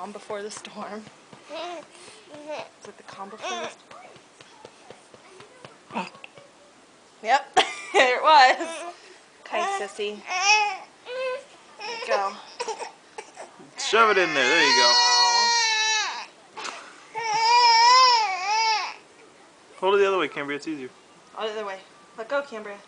calm before the storm. It's like the calm before the storm. Yep, there it was. Okay, sissy. There you go. Shove it in there. There you go. Hold it the other way, Cambria. It's easier. Other way. Let go, Cambria.